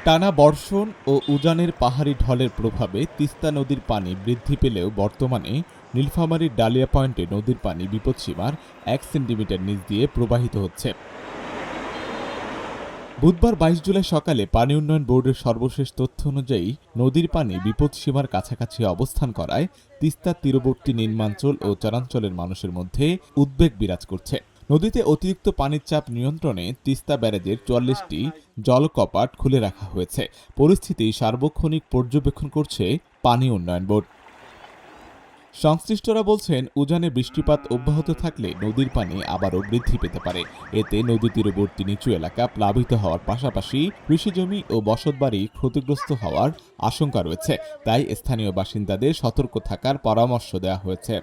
টানা বর্ষণ ও উজানের পাহাড়ি ঢলের প্রভাবে তিস্তা নদীর পানি বৃদ্ধি পেলেও বর্তমানে নীলফামারীর ডালিয়া পয়েন্টে নদীর পানি বিপৎসীমার 1 সেন্টিমিটার নিচ দিয়ে প্রবাহিত হচ্ছে। বুধবার 22 জুলাই সকালে পানি উন্নয়ন বোর্ডের সর্বশেষ তথ্য অনুযায়ী নদীর পানি বিপৎসীমার কাছাকাছি অবস্থান করায় তিস্তার তীরবর্তী নিম্নাঞ্চল ও চরাঞ্চলের মানুষের মধ্যে উদ্বেগ বিরাজ করছে। নদীতে অতিরিক্ত পানির চাপ নিয়ন্ত্রণে তিস্তা ব্যারেজের 44টি জলকপাট খুলে রাখা হয়েছে। পরিস্থিতি সার্বক্ষণিক পর্যবেক্ষণ করছে পানি উন্নয়ন বোর্ড। সংশ্লিষ্টরা বলছেন, উজানে বৃষ্টিপাত অব্যাহত থাকলে নদীর পানি আবারও বৃদ্ধি পেতে পারে। এতে নদী তীরবর্তী নিচু এলাকা প্লাবিত হওয়ার পাশাপাশি কৃষিজমি ও বসতবাড়ি ক্ষতিগ্রস্ত হওয়ার আশঙ্কা রয়েছে। তাই স্থানীয় বাসিন্দাদের সতর্ক থাকার পরামর্শ দেওয়া হয়েছে।